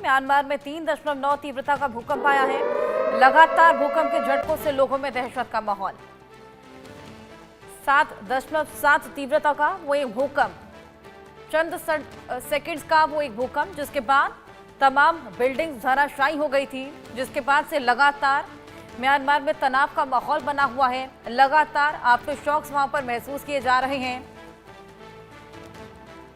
Myanmar में 3.9 तीव्रता का भूकंप आया है। लगातार भूकंप के झटकों से लोगों में दहशत का माहौल। 7.7 तीव्रता का वो एक भूकंप, चंद सेकंड्स का वो एक भूकंप, जिसके बाद तमाम बिल्डिंग्स धराशायी हो गई थी, जिसके बाद से लगातार म्यांमार में तनाव का माहौल बना हुआ है। लगातार आफ्टर शॉक्स वहां पर महसूस किए जा रहे हैं।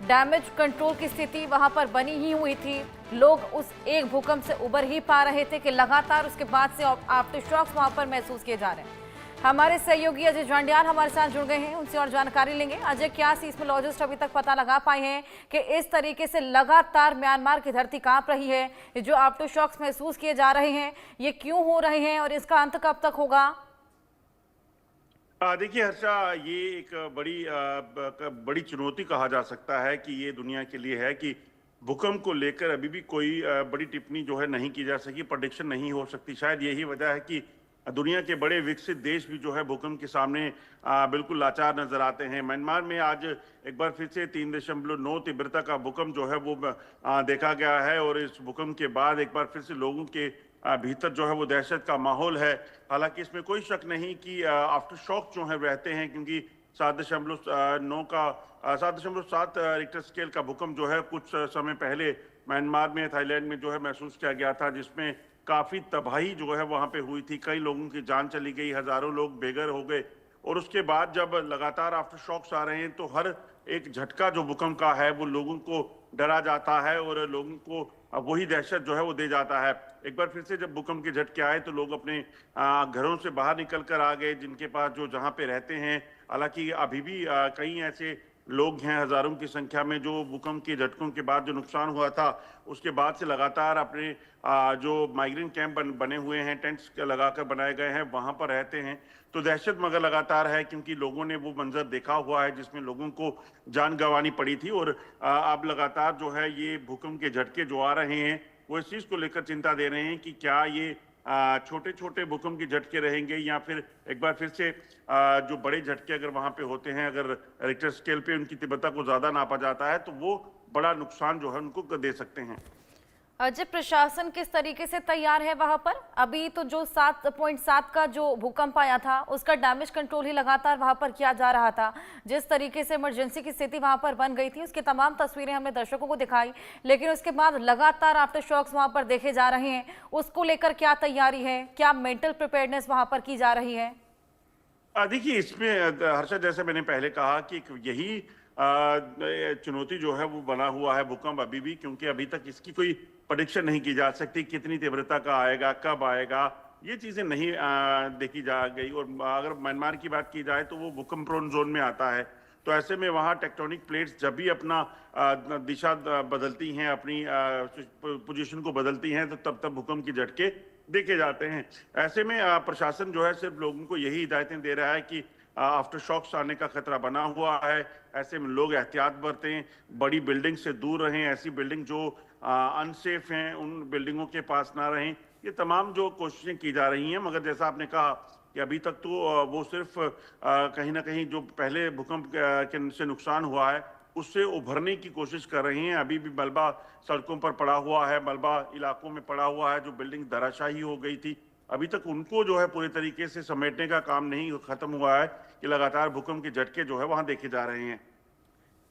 डैमेज कंट्रोल की स्थिति वहां पर बनी ही हुई थी। लोग उस एक भूकंप से उबर ही पा रहे थे कि लगातार उसके बाद से आफ्टर शॉक्स वहां पर महसूस किए जा रहे हैं। हमारे सहयोगी अजय जांडियाल हमारे साथ जुड़ गए हैं, उनसे और जानकारी लेंगे। अजय, क्या सीस्मोलॉजिस्ट अभी तक पता लगा पाए हैं कि इस तरीके से लगातार म्यांमार की धरती कांप रही है, जो आफ्टर शॉक्स महसूस किए जा रहे हैं, ये क्यों हो रहे हैं और इसका अंत कब तक होगा? देखिए हर्षा, ये एक बड़ी चुनौती कहा जा सकता है कि ये दुनिया के लिए है कि भूकंप को लेकर अभी भी कोई बड़ी टिप्पणी जो है नहीं की जा सकी, प्रेडिक्शन नहीं हो सकती। शायद यही वजह है कि दुनिया के बड़े विकसित देश भी जो है भूकंप के सामने बिल्कुल लाचार नजर आते हैं। म्यांमार में आज एक बार फिर से 3.9 तीव्रता का भूकंप जो है वो देखा गया है और इस भूकंप के बाद एक बार फिर से लोगों के भीतर जो है वो दहशत का माहौल है। हालांकि इसमें कोई शक नहीं कि आफ्टर शॉक जो है रहते हैं, क्योंकि 7.7 रिक्टर स्केल का भूकंप जो है कुछ समय पहले म्यांमार में, थाईलैंड में जो है महसूस किया गया था, जिसमें काफी तबाही जो है वहां पे हुई थी। कई लोगों की जान चली गई, हजारों लोग बेघर हो गए। और उसके बाद जब लगातार आफ्टर शॉक्स आ रहे हैं तो हर एक झटका जो भूकंप का है वो लोगों को डरा जाता है और लोगों को वही दहशत जो है वो दे जाता है। एक बार फिर से जब भूकंप के झटके आए तो लोग अपने घरों से बाहर निकल कर आ गए, जिनके पास जो जहां पे रहते हैं। हालांकि अभी भी कई ऐसे लोग हैं, हजारों की संख्या में, जो भूकंप के झटकों के बाद जो नुकसान हुआ था उसके बाद से लगातार अपने जो माइग्रेंट कैंप बने हुए हैं, टेंट्स लगाकर बनाए गए हैं, वहां पर रहते हैं। तो दहशत मगर लगातार है, क्योंकि लोगों ने वो मंजर देखा हुआ है जिसमें लोगों को जान गंवानी पड़ी थी। और अब लगातार जो है ये भूकंप के झटके जो आ रहे हैं वो इस चीज को लेकर चिंता दे रहे हैं कि क्या ये छोटे छोटे भूकंप के झटके रहेंगे या फिर एक बार फिर से जो बड़े झटके अगर वहां पे होते हैं, अगर रिक्टर स्केल पे उनकी तीव्रता को ज्यादा नापा जाता है तो वो बड़ा नुकसान जो है उनको दे सकते हैं। अजय, प्रशासन किस तरीके से तैयार है वहां पर? अभी तो जो 7.7 का जो भूकंप आया था उसका डैमेज कंट्रोल ही लगातार वहां पर किया जा रहा था। जिस तरीके से इमरजेंसी की स्थिति वहां पर बन गई थी उसकी तमाम तस्वीरें हमने दर्शकों को दिखाई, लेकिन उसके बाद लगातार आफ्टर शॉक्स वहां पर देखे जा रहे हैं। उसको लेकर क्या तैयारी है, क्या मेंटल प्रिपेयर्डनेस वहां पर की जा रही है? देखिए, इसमें हर्षा, जैसे मैंने पहले कहा कि यही चुनौती जो है वो बना हुआ है भूकंप अभी भी, क्योंकि अभी तक इसकी कोई प्रेडिक्शन नहीं की जा सकती, कितनी तीव्रता का आएगा, कब आएगा, ये चीजें नहीं देखी जा गई। और अगर म्यांमार की बात की जाए तो वो भूकंप प्रोन जोन में आता है, तो ऐसे में वहाँ टेक्टोनिक प्लेट्स जब भी अपना दिशा बदलती हैं, अपनी पोजीशन को बदलती हैं, तो तब तब भूकंप के झटके देखे जाते हैं। ऐसे में प्रशासन जो है सिर्फ लोगों को यही हिदायतें दे रहा है कि आफ्टर शॉक्स आने का खतरा बना हुआ है, ऐसे में लोग एहतियात बरतें, बड़ी बिल्डिंग से दूर रहें, ऐसी बिल्डिंग जो अनसेफ हैं उन बिल्डिंगों के पास ना रहें। ये तमाम जो कोशिशें की जा रही हैं, मगर जैसा आपने कहा कि अभी तक तो वो सिर्फ कहीं ना कहीं जो पहले भूकंप से नुकसान हुआ है उससे उभरने की कोशिश कर रहे हैं। अभी भी मलबा सड़कों पर पड़ा हुआ है, मलबा इलाकों में पड़ा हुआ है, जो बिल्डिंग धराशायी हो गई थी। अभी तक उनको जो है पूरे तरीके से समेटने का काम नहीं खत्म हुआ है कि लगातार भूकंप के झटके जो है वहां देखे जा रहे हैं।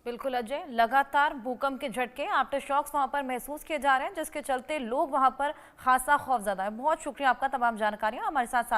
बिल्कुल अजय, लगातार भूकंप के झटके, आफ्टर शॉक्स वहां पर महसूस किए जा रहे हैं, जिसके चलते लोग वहां पर खासा खौफजदा है। बहुत शुक्रिया आपका तमाम जानकारियां हमारे साथ